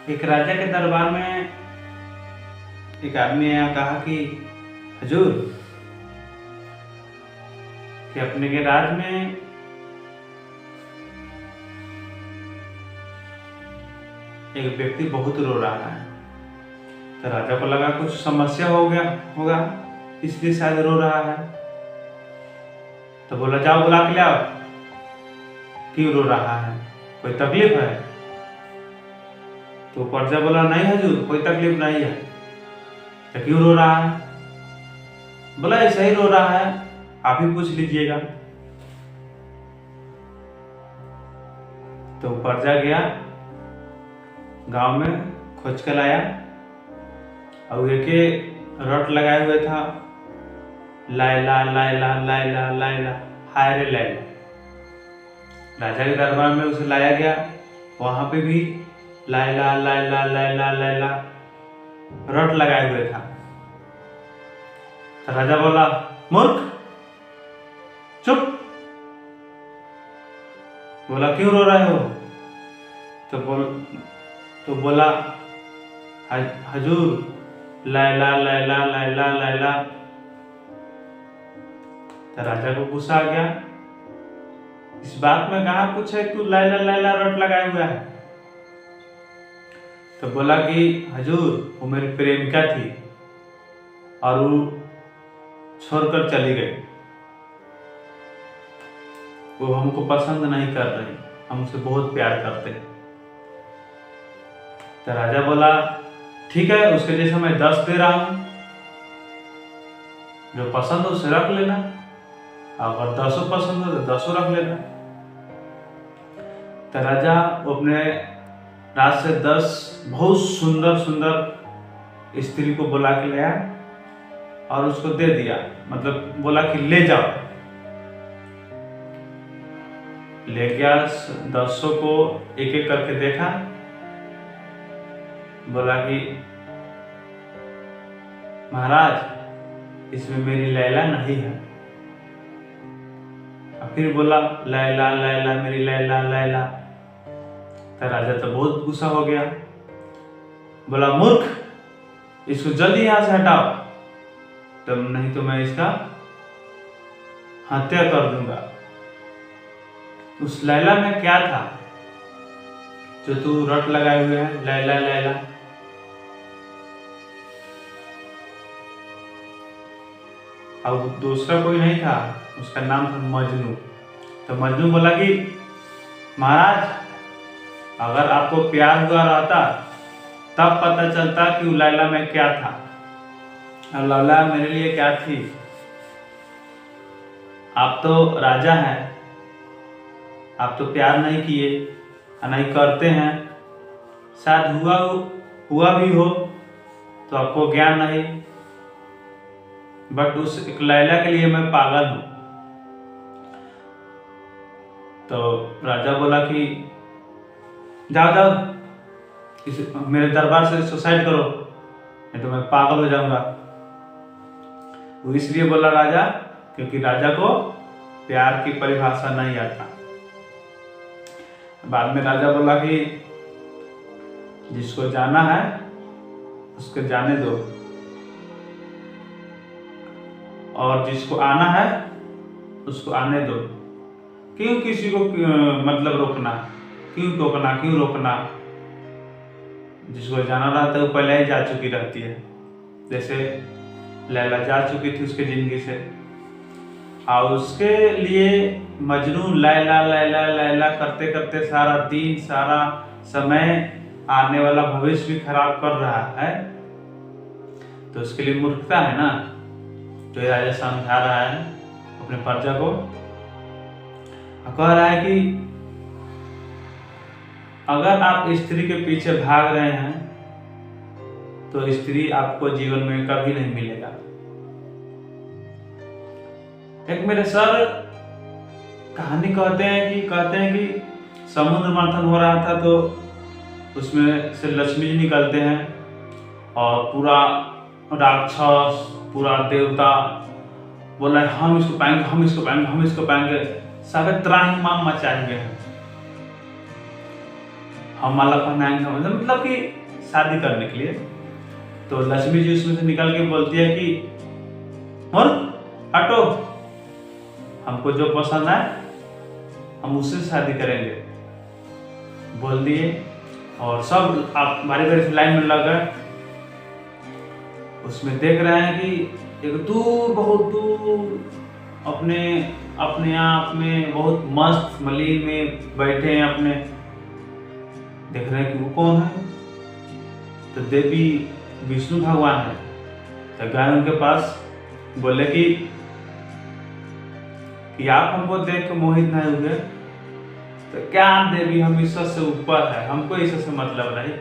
एक राजा के दरबार में एक आदमी आया, कहा कि हजूर, कि अपने के राज में एक व्यक्ति बहुत रो रहा है। तो राजा को लगा कुछ समस्या हो गया होगा, इसलिए शायद रो रहा है। तो बोला, जाओ बुला के लाओ, क्यों रो रहा है, कोई तकलीफ है? तो प्रजा बोला, नहीं हजूर, कोई तकलीफ नहीं है। तो क्यों रो रहा है? बोला, ऐसा ही रो रहा है, आप ही पूछ लीजिएगा। तो प्रजा गया, गांव में खोज कर लाया, और एक रट लगाए हुए था, लायला लायला लायला लायला, हाय रे लायला। राजा के दरबार में उसे लाया गया, वहां पे भी लायला लायला लायला लायला रट लगाए हुए था। तो राजा बोला, मूर्ख, चुप। बोला, क्यों रो रहे हो? तो बोला, हजूर, लायला लायला लायला लायला। तो राजा को गुस्सा आ गया, इस बात में कहा कुछ है, तू लायला लायला रट लगाए हुआ है। तो बोला कि हजूर, वो मेरी प्रेमिका थी और वो छोड़कर चली गई, वो हमको पसंद नहीं कर रही, हम उसे बहुत प्यार करते हैं। तो राजा बोला, ठीक है, उसके जैसे मैं 10 दे रहा हूं, जो पसंद हो उसे रख लेना, अगर 10 पसंद हो तो 10 रख लेना। तो राजा अपने राज से 10 बहुत सुंदर सुंदर स्त्री को बुला के लाया और उसको दे दिया, मतलब बोला कि ले जाओ। ले गया, 10 को एक एक करके देखा, बोला कि महाराज, इसमें मेरी लैला नहीं है। फिर बोला, लैला लैला, मेरी लैला लैला। तो राजा तो बहुत गुस्सा हो गया, बोला, मूर्ख, इसको जल्दी यहां से हटाओ, तो नहीं तो मैं इसका हत्या कर दूंगा। उस लैला में क्या था जो तू रट लगाए हुए है, लैला लैला? अब दूसरा कोई नहीं था, उसका नाम था मजनू। तो मजनू बोला कि महाराज, अगर आपको प्यार हुआ रहता तब पता चलता कि लैला में क्या था और लैला मेरे लिए क्या थी। आप तो राजा हैं, आप तो प्यार नहीं किए, नहीं करते हैं, शायद हुआ भी हो तो आपको ज्ञान नहीं, बट उस एक लैला के लिए मैं पागल हूं। तो राजा बोला कि जाओ जाओ, मेरे दरबार से सुसाइड करो, नहीं तो मैं पागल हो जाऊंगा। वो इसलिए बोला राजा, क्योंकि राजा को प्यार की परिभाषा नहीं आता। बाद में राजा बोला कि जिसको जाना है उसको जाने दो, और जिसको आना है उसको आने दो। क्यों किसी को मतलब रोकना, क्यों टोकना, क्यों रोकना? जिसको जाना रहता है वो पहले ही जा चुकी रहती है, जैसे लैला जा चुकी थी उसके जिंदगी से, और उसके लिए मजनू लैला लैला लैला करते करते सारा दिन, सारा समय, आने वाला भविष्य भी खराब कर रहा है। तो उसके लिए मूर्खता है ना। तो ये राजा समझा रहा है अपने प्रजा को, कह रहा है कि अगर आप स्त्री के पीछे भाग रहे हैं तो स्त्री आपको जीवन में कभी नहीं मिलेगा। एक मेरे सर कहानी कहते हैं कि समुद्र मंथन हो रहा था, तो उसमें से लक्ष्मी जी निकलते हैं और पूरा राक्षस, पूरा देवता बोला, हम इसको पाएंगे, हम इसको पाएंगे, हम इसको पाएंगे, सारे त्राही माम मचाएंगे, हम माला पहनाएंगे, मतलब कि शादी करने के लिए। तो लक्ष्मी जी उसमें से निकल के बोलती है कि और हटो, हमको जो पसंद है हम उससे शादी करेंगे, बोल दिए। और सब आप बारी बारी से लाइन में लग गए। उसमें देख रहे हैं कि एक दूर, बहुत दूर अपने अपने आप में बहुत मस्त मलिन में बैठे हैं अपने, देख रहे हैं कि वो कौन है। तो देवी विष्णु भगवान है। तो गए उनके पास, बोले कि आप हमको देख के मोहित नहीं हुए, तो क्या देवी हम ईश्वर से ऊपर है, हमको ईश्वर से मतलब नहीं,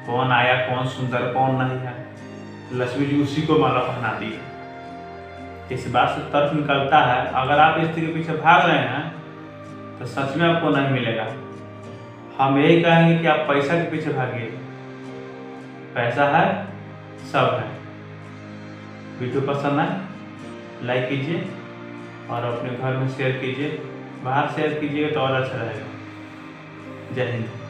कौन आया कौन सुंदर कौन नहीं है। लक्ष्मी जी उसी को माला पहना दी। इस बात से तर्क निकलता है, अगर आप स्त्री के पीछे भाग रहे हैं तो सच में आपको नहीं मिलेगा। हम यही कहेंगे कि आप पैसा के पीछे भागिए, पैसा है सब है। वीडियो पसंद आए लाइक कीजिए और अपने घर में शेयर कीजिए, बाहर शेयर कीजिएगा तो और अच्छा रहेगा। जय हिंद।